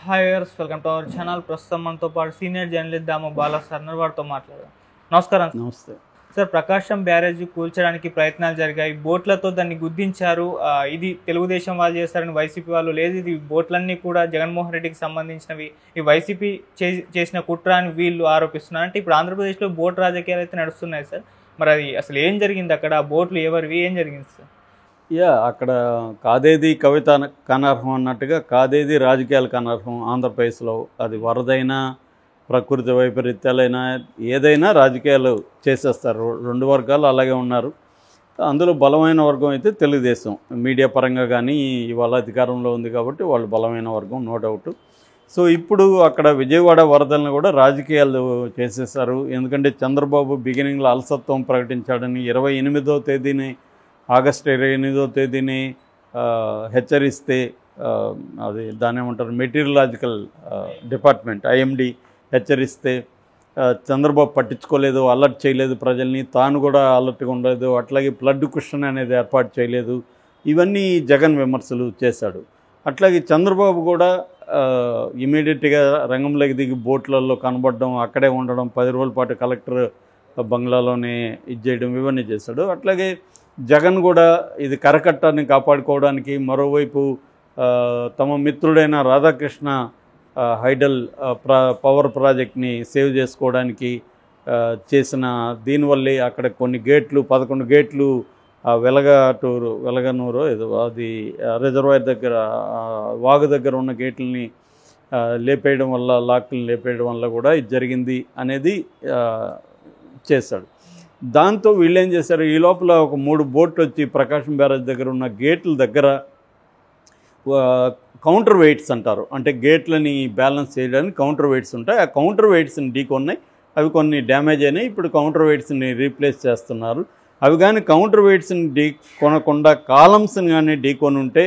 Hi viewers, welcome to our channel. ప్రస్తుతం మనతో పాటు సీనియర్ జర్నలిస్ట్ దాము బాలా సార్ వారితో మాట్లాడదాం. నమస్కారం. నమస్తే సార్, ప్రకాశం బ్యారేజీ కూల్చడానికి ప్రయత్నాలు జరిగాయి, బోట్లతో దాన్ని గుద్దించారు. ఇది తెలుగుదేశం వాళ్ళు చేస్తారని వైసీపీ వాళ్ళు, లేదు ఇది బోట్లన్నీ కూడా జగన్మోహన్ రెడ్డికి సంబంధించినవి, ఈ వైసీపీ చేసిన కుట్ర అని వీళ్ళు ఆరోపిస్తున్నారు. అంటే ఇప్పుడు ఆంధ్రప్రదేశ్లో బోట్ రాజకీయాలు అయితే నడుస్తున్నాయి సార్. మరి అది అసలు ఏం జరిగింది అక్కడ? ఆ బోట్లు ఎవరివి, ఏం జరిగింది సార్? అక్కడ కాదేది కవిత కనర్హం అన్నట్టుగా కాదేది రాజకీయాలకు అనర్హం. ఆంధ్రప్రదేశ్లో అది వరదైనా ప్రకృతి వైపరీత్యాలైనా ఏదైనా రాజకీయాలు చేసేస్తారు. రెండు వర్గాలు అలాగే ఉన్నారు. అందులో బలమైన వర్గం అయితే తెలుగుదేశం, మీడియా పరంగా కానీ ఇవాళ అధికారంలో ఉంది కాబట్టి వాళ్ళు బలమైన వర్గం, నో డౌట్. సో ఇప్పుడు అక్కడ విజయవాడ వరదలను కూడా రాజకీయాలు చేసేసారు. ఎందుకంటే చంద్రబాబు బిగినింగ్లో అలసత్వం ప్రకటించాడని 28వ తేదీని ఆగస్టు 28వ తేదీని హెచ్చరిస్తే అది దాని ఏమంటారు మెటీరియలాజికల్ డిపార్ట్మెంట్ ఐఎండి హెచ్చరిస్తే చంద్రబాబు పట్టించుకోలేదు, అలర్ట్ చేయలేదు ప్రజల్ని, తాను కూడా అలర్ట్గా ఉండలేదు. అట్లాగే ఫ్లడ్ కుషన్ అనేది ఏర్పాటు చేయలేదు. ఇవన్నీ జగన్ విమర్శలు చేశాడు. అట్లాగే చంద్రబాబు కూడా ఇమీడియట్గా రంగంలోకి దిగి బోట్లలో కనబడడం, అక్కడే ఉండడం, 10 రోజుల పాటు కలెక్టర్ బంగ్లాలోనే చేయడం, ఇవన్నీ చేశాడు. అట్లాగే జగన్ కూడా ఇది కరకట్టాన్ని కాపాడుకోవడానికి మరోవైపు తమ మిత్రుడైన రాధాకృష్ణ హైడల్ పవర్ ప్రాజెక్ట్ని సేవ్ చేసుకోవడానికి చేసిన దీనివల్లే అక్కడ కొన్ని గేట్లు 11 గేట్లు వెలగనూరు ఏదో అది రిజర్వాయర్ దగ్గర వాగు దగ్గర ఉన్న గేట్లని లేపేయడం వల్ల, లాక్లను లేపేయడం వల్ల కూడా ఇది జరిగింది అనేది చేశాడు. దాంతో వీళ్ళు ఏం చేశారు, ఈ లోపల ఒక 3 బోట్లు వచ్చి ప్రకాశం బ్యారేజ్ దగ్గర ఉన్న గేట్ల దగ్గర కౌంటర్ వెయిట్స్ అంటారు, అంటే గేట్లని బ్యాలెన్స్ చేయడానికి కౌంటర్ వెయిట్స్ ఉంటాయి. ఆ కౌంటర్ వెయిట్స్ని ఢీకొన్నాయి, అవి కొన్ని డ్యామేజ్ అయినాయి. ఇప్పుడు కౌంటర్ వెయిట్స్ని రీప్లేస్ చేస్తున్నారు. అవి కానీ కౌంటర్ వెయిట్స్ని కొనకుండా కాలమ్స్ని కానీ ఢీకొని ఉంటే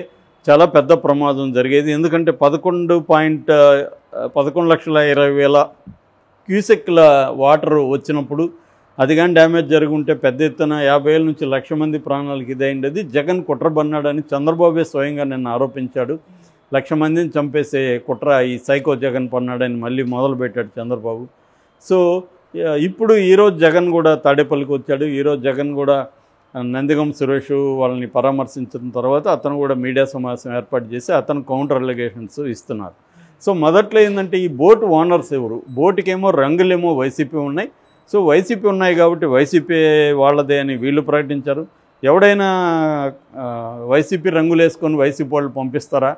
చాలా పెద్ద ప్రమాదం జరిగేది. ఎందుకంటే 11,20,000 క్యూసెక్ల వాటర్ వచ్చినప్పుడు అది కానీ డ్యామేజ్ జరిగి ఉంటే పెద్ద ఎత్తున 50,000 నుంచి 1,00,000 మంది ప్రాణాలకు ఇదైంది. జగన్ కుట్రబన్నాడని చంద్రబాబే స్వయంగా నిన్న ఆరోపించాడు. 1,00,000 మందిని చంపేసే కుట్ర ఈ సైకో జగన్ పన్నాడని మళ్ళీ మొదలుపెట్టాడు చంద్రబాబు. సో ఇప్పుడు ఈరోజు జగన్ కూడా తాడేపల్లికి వచ్చాడు. ఈరోజు జగన్ కూడా నందిగం సురేష్ వాళ్ళని పరామర్శించిన తర్వాత అతను కూడా మీడియా సమావేశం ఏర్పాటు చేసి అతను కౌంటర్ అలిగేషన్స్ ఇస్తున్నారు. సో మొదట్లో ఏంటంటే ఈ బోటు ఓనర్స్ ఎవరు, బోటుకేమో రంగులేమో వైసీపీ ఉన్నాయి. సో వైసీపీ ఉన్నాయి కాబట్టి వైసీపీ వాళ్ళదే అని వీళ్ళు ప్రకటించారు. ఎవడైనా వైసీపీ రంగులు వేసుకొని వైసీపీ వాళ్ళు పంపిస్తారా?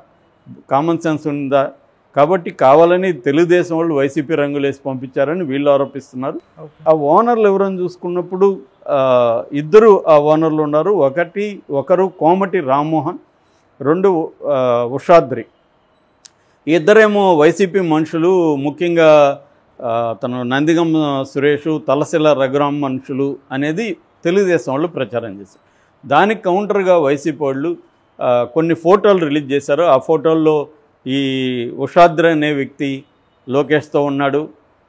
కామన్ సెన్స్ ఉందా? కాబట్టి కావాలని తెలుగుదేశం వాళ్ళు వైసీపీ రంగులు వేసి పంపించారని వీళ్ళు ఆరోపిస్తున్నారు. ఆ ఓనర్లు ఎవరని చూసుకున్నప్పుడు 2 ఆ ఓనర్లు ఉన్నారు. ఒకరు కోమటి రామ్మోహన్, 2 ఉషాద్రి. ఇద్దరేమో వైసీపీ మనుషులు, ముఖ్యంగా తను నందిగం సురేష్, తలసిల రఘురామ్ మనుషులు అనేది తెలుగుదేశం వాళ్ళు ప్రచారం చేశారు. దానికి కౌంటర్గా వైసీపీ వాళ్ళు కొన్ని ఫోటోలు రిలీజ్ చేశారు. ఆ ఫోటోల్లో ఈ ఉషాద్రి అనే వ్యక్తి లోకేష్తో ఉన్నాడు,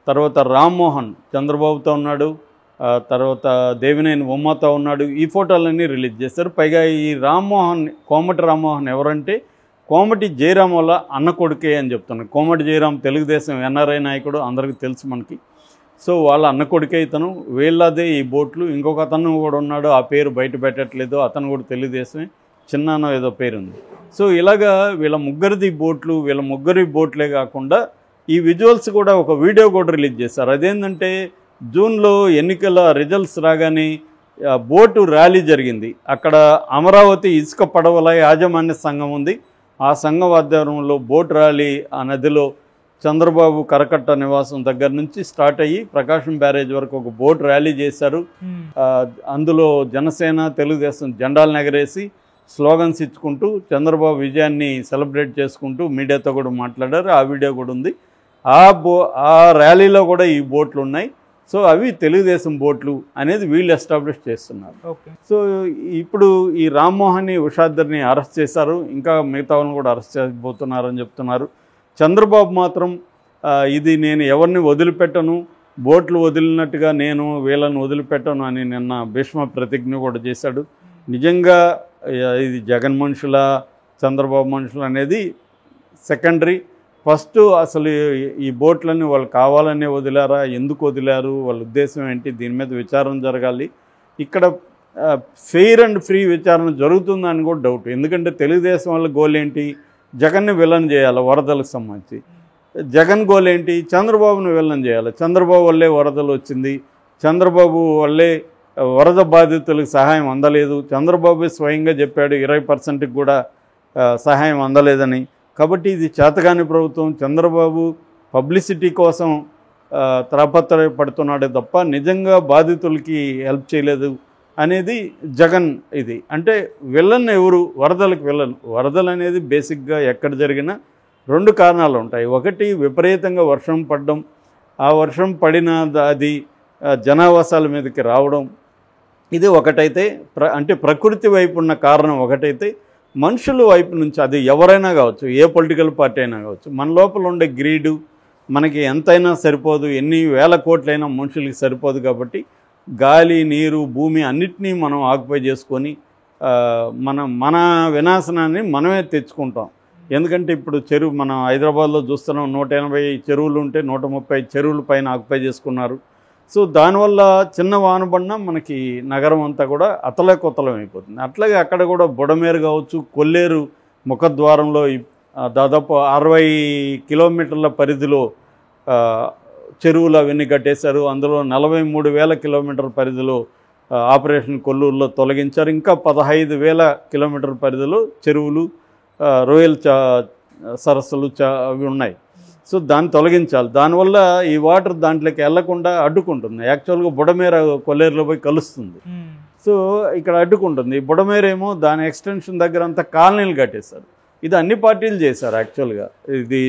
తర్వాత రామ్మోహన్ చంద్రబాబుతో ఉన్నాడు, తర్వాత దేవినేని ఉమ్మతో ఉన్నాడు. ఈ ఫోటోలన్నీ రిలీజ్ చేశారు. పైగా ఈ రామ్మోహన్, కోమటి రామ్మోహన్ ఎవరంటే కోమటి జయరాం వల్ల అన్న కొడుకే అని చెప్తున్నాను. కోమటి జయరాం తెలుగుదేశం ఎన్ఆర్ఐ నాయకుడు, అందరికీ తెలుసు మనకి. సో వాళ్ళ అన్న కొడుకే ఇతను. వీళ్ళదే ఈ బోట్లు. ఇంకొక అతను కూడా ఉన్నాడు, ఆ పేరు బయట పెట్టట్లేదు, అతను కూడా తెలుగుదేశమే, చిన్నానో ఏదో పేరుంది. సో ఇలాగా వీళ్ళ ముగ్గురి బోట్లే కాకుండా ఈ విజువల్స్ కూడా ఒక వీడియో కూడా రిలీజ్ చేశారు. అదేంటంటే జూన్లో ఎన్నికల రిజల్ట్స్ రాగానే బోటు ర్యాలీ జరిగింది. అక్కడ అమరావతి ఇసుక పడవల యాజమాన్య సంఘం ఉంది. ఆ సంఘం ఆధ్వర్యంలో బోట్ ర్యాలీ ఆ నదిలో చంద్రబాబు కరకట్ట నివాసం దగ్గర నుంచి స్టార్ట్ అయ్యి ప్రకాశం బ్యారేజ్ వరకు ఒక బోట్ ర్యాలీ చేశారు. అందులో జనసేన, తెలుగుదేశం జెండాలను ఎగరేసి స్లోగన్స్ ఇచ్చుకుంటూ చంద్రబాబు విజయాన్ని సెలబ్రేట్ చేసుకుంటూ మీడియాతో కూడా మాట్లాడారు. ఆ వీడియో కూడా ఉంది. ఆ ర్యాలీలో కూడా ఈ బోట్లు ఉన్నాయి. సో అవి తెలుగుదేశం బోట్లు అనేది వీళ్ళు ఎస్టాబ్లిష్ చేస్తున్నారు. సో ఇప్పుడు ఈ రామ్మోహన్ని, ఉషాద్రిని అరెస్ట్ చేశారు. ఇంకా మిగతా వాళ్ళని కూడా అరెస్ట్ చేయబోతున్నారని చెప్తున్నారు. చంద్రబాబు మాత్రం ఇది నేను ఎవరిని వదిలిపెట్టను, బోట్లు వదిలినట్టుగా నేను వీళ్ళని వదిలిపెట్టను అని నిన్న భీష్మ ప్రతిజ్ఞ కూడా చేశాడు. నిజంగా ఇది జగన్ మనుషుల చంద్రబాబు మనుషులు అనేది సెకండరీ. ఫస్ట్ అసలు ఈ బోట్లన్నీ వాళ్ళు కావాలనే వదిలారా, ఎందుకు వదిలారు, వాళ్ళ ఉద్దేశం ఏంటి, దీని మీద విచారణ జరగాలి. ఇక్కడ ఫెయిర్ అండ్ ఫ్రీ విచారణ జరుగుతుందని కూడా డౌట్. ఎందుకంటే తెలుగుదేశం వాళ్ళ గోల్ ఏంటి, జగన్ని విలన్ చేయాలి వరదలకు సంబంధించి. జగన్ గోల్ ఏంటి, చంద్రబాబును విలన్ చేయాలి. చంద్రబాబు వల్లే వరదలు వచ్చింది, చంద్రబాబు వల్లే వరద బాధితులకు సహాయం అందలేదు, చంద్రబాబు స్వయంగా చెప్పాడు 20%కి కూడా సహాయం అందలేదని. కాబట్టి ఇది చేతగాని ప్రభుత్వం, చంద్రబాబు పబ్లిసిటీ కోసం తాపత్రయపడుతున్నాడే తప్ప నిజంగా బాధితులకి హెల్ప్ చేయలేదు అనేది జగన్. ఇది అంటే విలన్ ఎవరు, వరదలకు విలన్. వరదలు అనేది బేసిక్గా ఎక్కడ జరిగినా 2 కారణాలు ఉంటాయి. ఒకటి విపరీతంగా వర్షం పడడం, ఆ వర్షం పడిన అది జనావాసాల మీదకి రావడం, ఇది ఒకటైతే అంటే ప్రకృతి వైపు ఉన్న కారణం ఒకటైతే, మనుషుల వైపు నుంచి అది ఎవరైనా కావచ్చు, ఏ పొలిటికల్ పార్టీ అయినా కావచ్చు, మన లోపల ఉండే గ్రీడు మనకి ఎంతైనా సరిపోదు, ఎన్ని వేల కోట్లైనా మనుషులకి సరిపోదు. కాబట్టి గాలి, నీరు, భూమి అన్నిటినీ మనం ఆక్యుపై చేసుకొని మన వినాశనాన్ని మనమే తెచ్చుకుంటాం. ఎందుకంటే ఇప్పుడు చెరువు మనం హైదరాబాద్లో చూస్తున్నాం, 180 చెరువులు ఉంటే 130 చెరువుల పైన ఆక్యుపై చేసుకున్నారు. సో దానివల్ల చిన్న వాన పడినా మనకి నగరం అంతా కూడా అతలకొతలం అయిపోతుంది. అట్లాగే అక్కడ కూడా బుడమేరు కావచ్చు, కొల్లేరు ముఖద్వారంలో దాదాపు 60 కిలోమీటర్ల పరిధిలో చెరువులు అవన్నీ కట్టేశారు. అందులో 43,000 కిలోమీటర్ల పరిధిలో ఆపరేషన్ కొల్లూరులో తొలగించారు. ఇంకా 15,000 కిలోమీటర్ల పరిధిలో చెరువులు, రొయ్యల సరస్సులు అవి ఉన్నాయి. సో దాన్ని తొలగించాలి. దానివల్ల ఈ వాటర్ దాంట్లోకి వెళ్లకుండా అడ్డుకుంటుంది. యాక్చువల్గా బుడమేర కొల్లేరులో పోయి కలుస్తుంది. సో ఇక్కడ అడ్డుకుంటుంది. బుడమేరేమో దాని ఎక్స్టెన్షన్ దగ్గర అంతా కాలనీలు కట్టేశారు. ఇది అన్ని పార్టీలు చేశారు. యాక్చువల్గా ఇది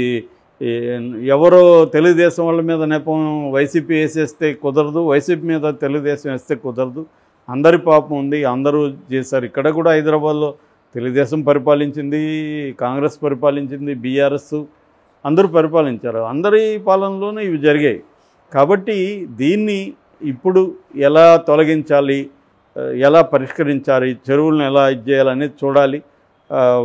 ఎవరో తెలుగుదేశం వాళ్ళ మీద నెపం వైసీపీ వేసేస్తే కుదరదు, వైసీపీ మీద తెలుగుదేశం వేస్తే కుదరదు. అందరి పాపం ఉంది, అందరూ చేశారు. ఇక్కడ కూడా హైదరాబాద్లో తెలుగుదేశం పరిపాలించింది, కాంగ్రెస్ పరిపాలించింది, బీఆర్ఎస్ అందరూ పరిపాలించారు. అందరి పాలనలోనే ఇవి జరిగాయి. కాబట్టి దీన్ని ఇప్పుడు ఎలా తొలగించాలి, ఎలా పరిష్కరించాలి, చెరువులను ఎలా ఇది చేయాలనేది చూడాలి.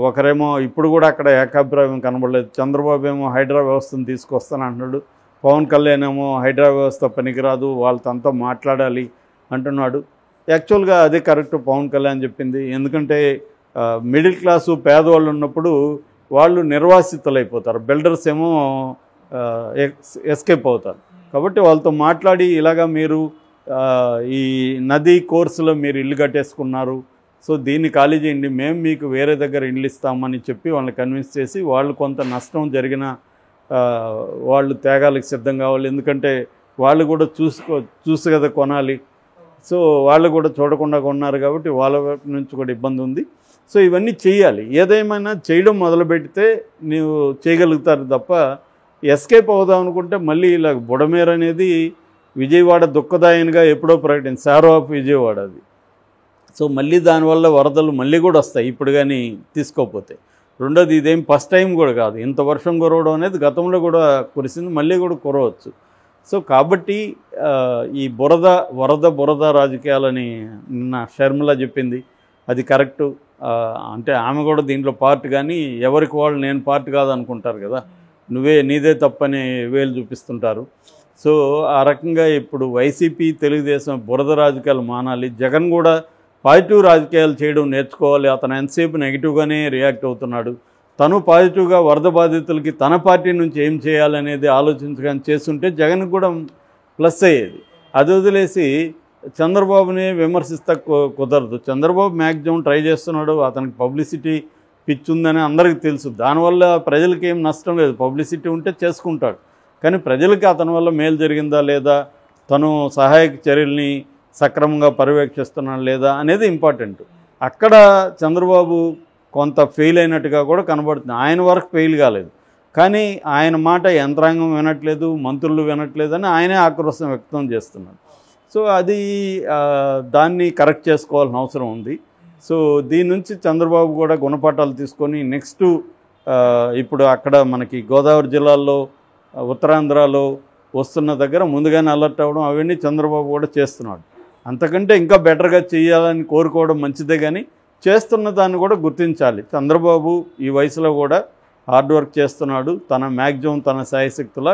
ఒకరేమో ఇప్పుడు కూడా అక్కడ ఏకాభిప్రాయం కనబడలేదు. చంద్రబాబు ఏమో హైడ్రా వ్యవస్థను తీసుకొస్తాను అంటున్నాడు, పవన్ కళ్యాణ్ ఏమో హైడ్రా వ్యవస్థ పనికిరాదు, వాళ్ళతో మాట్లాడాలి అంటున్నాడు. యాక్చువల్గా అదే కరెక్ట్ పవన్ కళ్యాణ్ చెప్పింది. ఎందుకంటే మిడిల్ క్లాసు పేదవాళ్ళు ఉన్నప్పుడు వాళ్ళు నిర్వాసితులు అయిపోతారు, బిల్డర్స్ ఏమో ఎస్కేప్ అవుతారు. కాబట్టి వాళ్ళతో మాట్లాడి ఇలాగా మీరు ఈ నదీ కోర్సులో మీరు ఇల్లు కట్టేసుకున్నారు, సో దీన్ని ఖాళీ చేయండి, మేము మీకు వేరే దగ్గర ఇల్లు ఇస్తామని చెప్పి వాళ్ళని కన్విన్స్ చేసి వాళ్ళు కొంత నష్టం జరిగిన వాళ్ళు త్యాగాలకు సిద్ధం కావాలి. ఎందుకంటే వాళ్ళు కూడా చూసి కదా కొనాలి. సో వాళ్ళు కూడా చూడకుండా కొన్నారు కాబట్టి వాళ్ళ వైపు నుంచి కూడా ఇబ్బంది ఉంది. సో ఇవన్నీ చేయాలి. ఏదేమైనా చేయడం మొదలుపెడితే నీవు చేయగలుగుతారు తప్ప ఎస్కేప్ అవుదాం అనుకుంటే మళ్ళీ ఇలా బుడమేరు అనేది విజయవాడ దుఃఖదాయనిగా ఎప్పుడో ప్రకటించింది, సారో ఆఫ్ విజయవాడ అది. సో మళ్ళీ దానివల్ల వరదలు మళ్ళీ కూడా వస్తాయి ఇప్పుడు కానీ తీసుకోకపోతే. రెండోది ఇదేం ఫస్ట్ టైం కూడా కాదు, ఇంత వర్షం కురవడం అనేది గతంలో కూడా కురిసింది, మళ్ళీ కూడా కురవచ్చు. సో కాబట్టి ఈ బురద రాజకీయాలని నిన్న షర్మిల చెప్పింది, అది కరెక్టు. అంటే ఆమె కూడా దీంట్లో పార్ట్, కానీ ఎవరికి వాళ్ళు నేను పార్ట్ కాదనుకుంటారు కదా, నీదే తప్పని వేలు చూపిస్తుంటారు. సో ఆ రకంగా ఇప్పుడు వైసీపీ తెలుగుదేశం బురద రాజకీయాలు మానాలి. జగన్ కూడా పాజిటివ్ రాజకీయాలు చేయడం నేర్చుకోవాలి. అతను ఎంతసేపు నెగిటివ్గానే రియాక్ట్ అవుతున్నాడు. తను పాజిటివ్గా వరద బాధితులకి తన పార్టీ నుంచి ఏం చేయాలనేది ఆలోచించగానే చేస్తుంటే జగన్కి కూడా ప్లస్ అయ్యేది. అది వదిలేసి చంద్రబాబుని విమర్శిస్తా కుదరదు. చంద్రబాబు మ్యాక్సిమం ట్రై చేస్తున్నాడు, అతనికి పబ్లిసిటీ పిచ్చుందని అందరికీ తెలుసు. దానివల్ల ప్రజలకి ఏం నష్టం లేదు, పబ్లిసిటీ ఉంటే చేసుకుంటాడు. కానీ ప్రజలకి అతని వల్ల మేలు జరిగిందా లేదా, తను సహాయక చర్యల్ని సక్రమంగా పర్యవేక్షిస్తున్నాడు లేదా అనేది ఇంపార్టెంట్. అక్కడ చంద్రబాబు కొంత ఫెయిల్ అయినట్టుగా కూడా కనబడుతుంది. ఆయన వరకు ఫెయిల్ కాలేదు, కానీ ఆయన మాట యంత్రాంగం వినట్లేదు, మంత్రులు వినట్లేదని ఆయనే ఆక్రోశం వ్యక్తం చేస్తున్నాడు. సో అది దాన్ని కరెక్ట్ చేసుకోవాల్సిన అవసరం ఉంది. సో దీని నుంచి చంద్రబాబు కూడా గుణపాఠాలు తీసుకొని నెక్స్ట్ ఇప్పుడు అక్కడ మనకి గోదావరి జిల్లాల్లో ఉత్తరాంధ్రలో వస్తున్న దగ్గర ముందుగానే అలర్ట్ అవ్వడం అవన్నీ చంద్రబాబు కూడా చేస్తున్నాడు. అంతకంటే ఇంకా బెటర్గా చేయాలని కోరుకోవడం మంచిదే, కానీ చేస్తున్న దాన్ని కూడా గుర్తించాలి. చంద్రబాబు ఈ వయసులో కూడా హార్డ్ వర్క్ చేస్తున్నాడు, తన మ్యాక్సిమం తన శాయశక్తులా